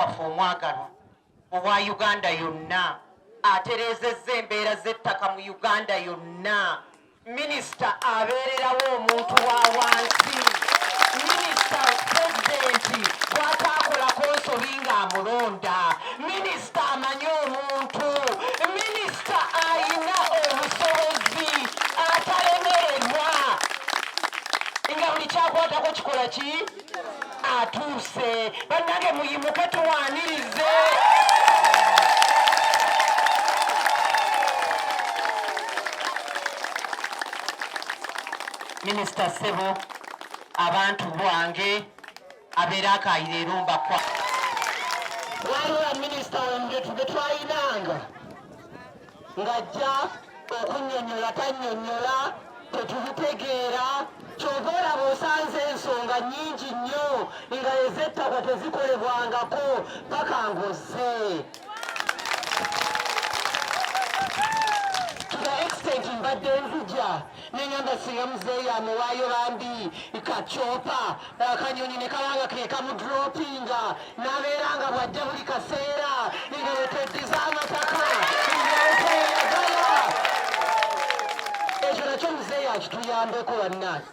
waffe omwagalwa owa Uganda yonna aterezezza embeera z'ettaka mu Uganda yonna. Minisita abeererawo omuntu wa wansi. Minisita pulezidenti bw'ataakolako nsobi ng'amulonda. Minisita amanyi omuntu. Minisita ayina obusobozi atalemererwa nga buli kyakwatako kikola ki atuuse. Bannange muyimuke tuwaanirize. Minisita Ssebo abantu bwange abeera akaayira erumba kwa waliwo minisita wange tuge twayinanga ng'ajja okunnyonnyola tannyonnyola tetubitegeera kyova olaba osanze ensonga nnyingi nnyo nga ez'ettaka tezikolebwangako paka ng'ozze. Extent mbadde nzija neŋŋamba singa muzeeyi amuwaayo bambi kacopa akanyonyi ne kabanga ke kamudropinga n'abeera nga bw'ajja buli kaseera nga weteddiza amataka ngaoteyagala. Ekyo nakyo muzeeyi akituyambeko bannange.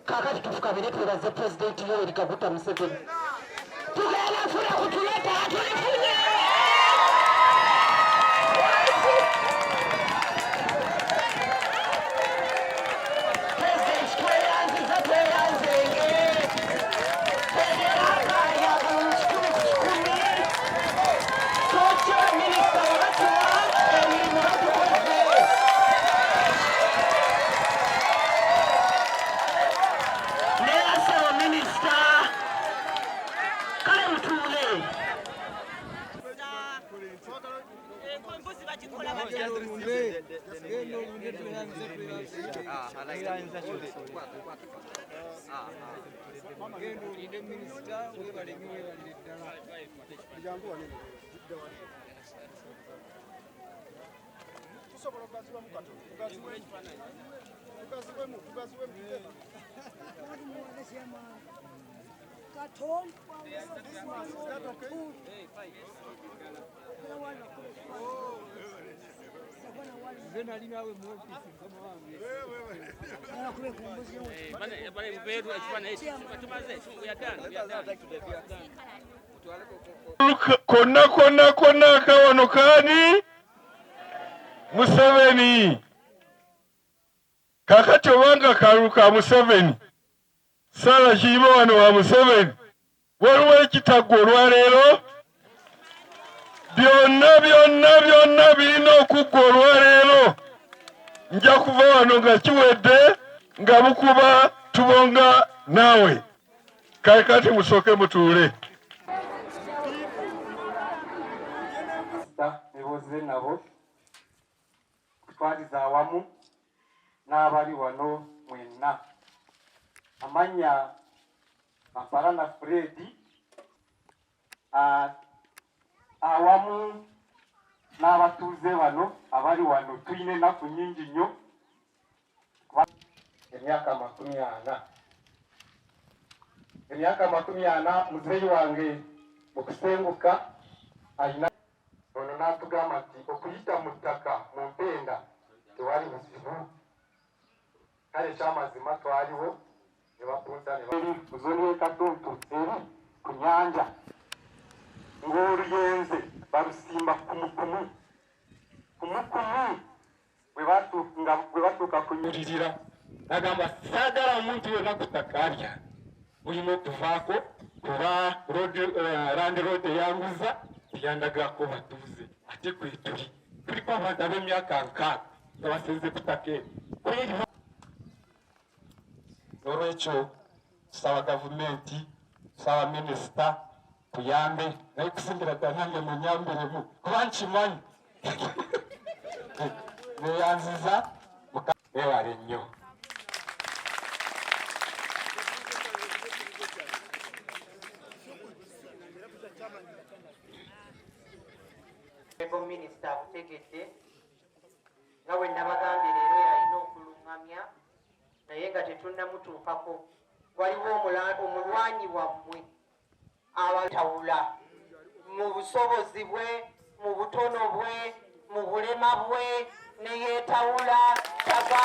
Kaakati tufukabire twebaze pulezidenti Yoweri Kaguta Museveni. Tugenda funa kutuleta tulifunye. Konna kawano kani Museveni. Kakati obanga kaluka Museveni sala kiiba wano wa Museveni waliwo ekitagwa olwaleero. byonna birina okuggwa olwaleero. Nja kuva wano nga kiwedde nga bukuba tubonga naawe. Kati musooke mutuule. Niboze nabo twaliza awamu n'abali wano mwenna. Amanya Amparana Fredi awamu n'abatuuze bano abali wano tuyina ennaku nnyingi nnyo. Emyaka 40 muzeeyi wange okusenguka ayina ono n'atugamba nti okuyita mu ttaka mu mpenda tewali buzibu. Kale ekyamazima twaliwo ne bapunta ne zoni y'Ekatuntu eri ku nnyanja ng'oluyenze balusimba kumukumu bwe batuuka kunyuririra n'agamba saagala omuntu yonna ku ttaka alya mulimu okuvaako kuba Land Road eyanguza yandagako batuuze ate kwe tuliko abantu ab'emyaka 6 nga basenze ku ttaka eri. Olwekyo tusaba gavumenti, tusaba minisita tuyambe naye kusingira ddala nange munyambiremu kuba nkimanyi neyanziza ewale nnyo. Minisita abutegedde nga bwe nabagambye leero yalina okulungamya naye nga tetunnamutuukako. Waliwo omulwanyi wammwe abatawula mu busobozi bwe, mu butono bwe, mu bulema bwe, ne yeetawula tava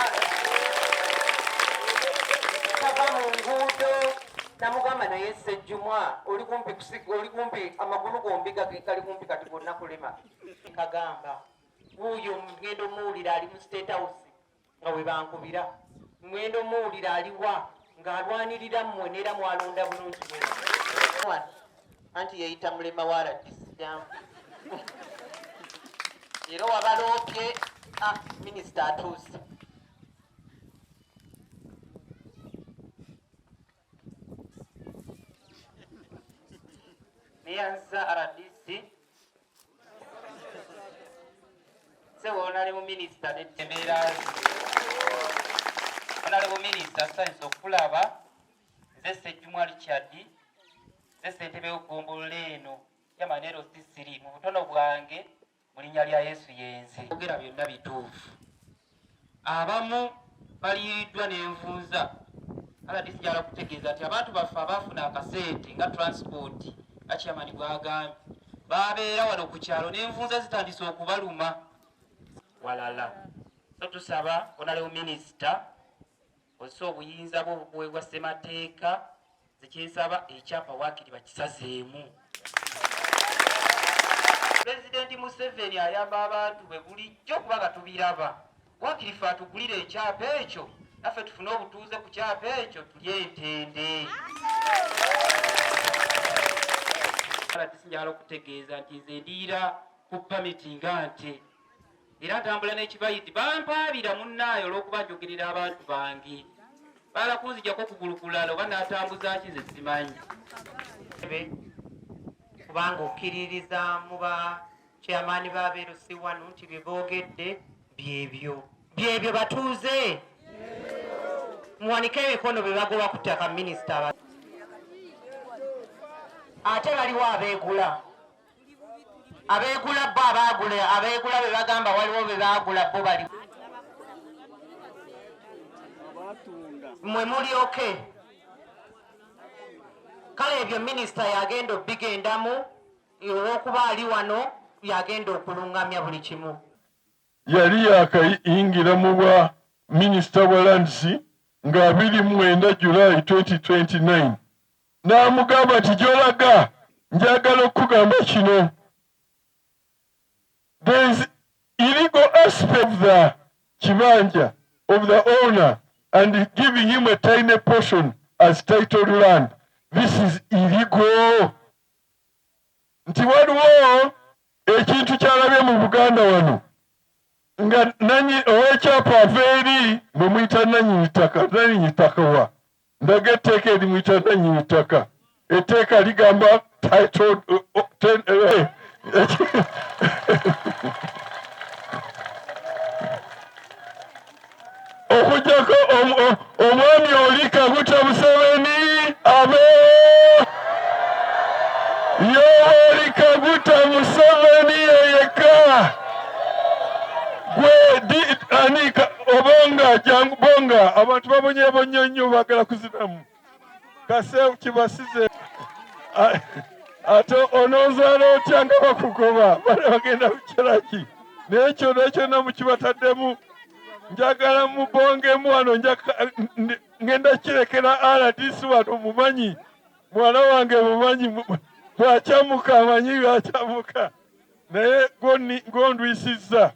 mu nguudo. Namugamba naye Ssejjumwa oli kumpi amagulu gombi gali kumpi kati gonna kulema. Kagamba wuuyo ngendo muwulira ali mu State House nga bwe bankubira, ngendo muwulira aliwa ng'alwanirira mmwe neera mwalonda bulungi anti yeyita mulema wa RDC era wabaloopye minisita atuuse. Neyanza RDC Honorable Minister n'ettembeera Honorable Minister asanyusa okulaba nze Ssejjumwa Richard nze ssentebe w'eggombolola eno ya Manero C3 mu butono bwange mu linnya lya Yesu yenze. Ogera byonna bituufu. Abamu baliiriddwa n'envunza. RDC jala kutegeeza nti abantu baffe abaafuna akaseete nga transport nga chairman bw'agambye babeera wano ku kyalo n'envunza zitandise okubaluma. Walala so tusaba Honorable Minister oso obuyinza bwo obuweebwa ssemateeka zekyesaba ekyapa waakiri bakisazeemu. President Museveni ayamba abantu be bulijjo kubanga tubiraba waakiri ffe atugulira ekyapa ekyo naffe tufune obutuuze ku kyapa ekyo tulye entende. Sinjala okutegeeza nti nze ndiira ku pamiti nga nte era ntambula n'ekibayiti bampaabira munnaayo olw'okuba njogerera abantu bange bala kunzijjako kugulukulala oba n'atambuza ki ze simanyi kubanga okkiririza mu ba chairman b'abeerusi wano nti bye boogedde byebyo batuuze muwanike emikono bye bagoba ku ttaka minisita ate baliwo abeegula bo abeegula be bagamba waliwo be baagula bo bali mwe mulyoke kale ebyo minisita yagenda obigendamu olw'okuba ali wano yagenda okulungamya buli kimu. Yali yakayingira mu bwa minisita bwa lands nga 29 July 2029 n'amugamba nti gy'olaga njagala okugamba kino. There is illegal aspect of the kibanja of the owner and giving him a tiny portion as titled land. This is illegal. Nti waliwo ekintu kyalabye mu Buganda wano nga owekyapa aveeri bwe muyita nannyini ttaka wa ndaga etteeka erimuyita nannyini ttaka etteeka ligamba titled okujjako omwami oli Kaguta Museveni oli Kaguta Museveni yekka gwe anika obonga jangu bonga abantu babonye nnyo bagala kuzinamu kase kibasize ate onoozaala otya nga bakugoba bagenda kukyeraki nekyo namukibataddemu njagala mubongemu wano ngenda kirekera RDC wano mumanyi mwana wange mumanyi bwakyamuka amanyi bwakyamuka naye gondwisizza.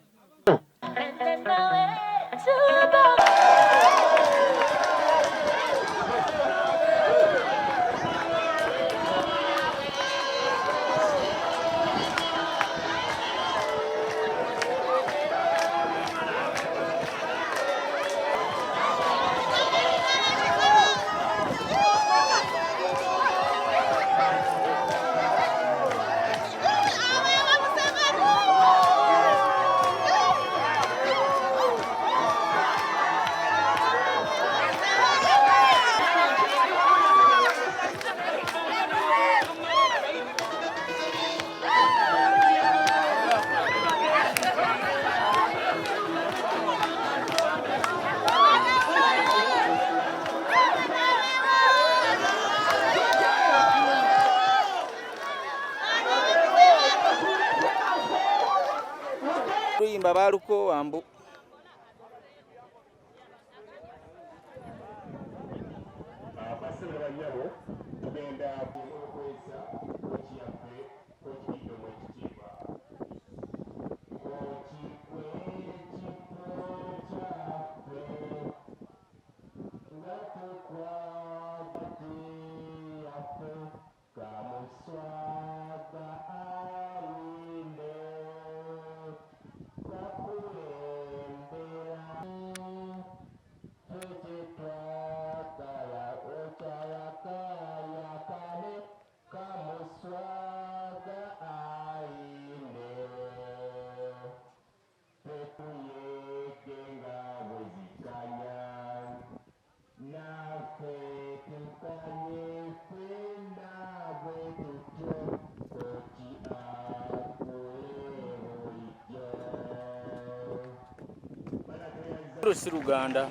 balimba balukowa mbu abasebe banyabo tugenda kukwesa kochi yaffe kochi kidomo ekitiibwa kochi kwekifo kyaffe nga tukwate yaffe kamuswaga alinde kakulembera tetetwagala okyayakayakane kamuswaga alinde tetuyege nga bwezikanya naffe tukanye ffenna bwe tutyo koki akuwe bulijjo si Luganda.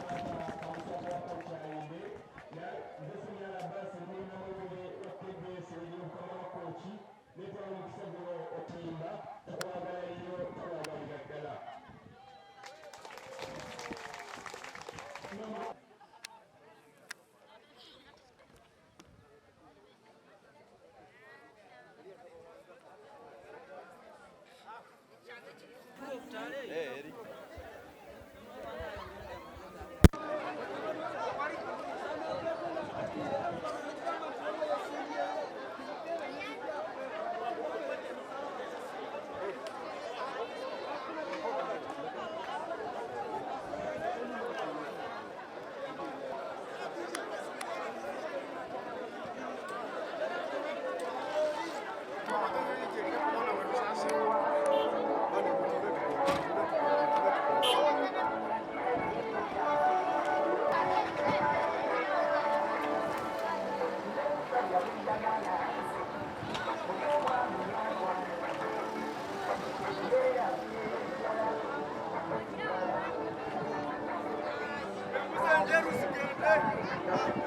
Jerusalem.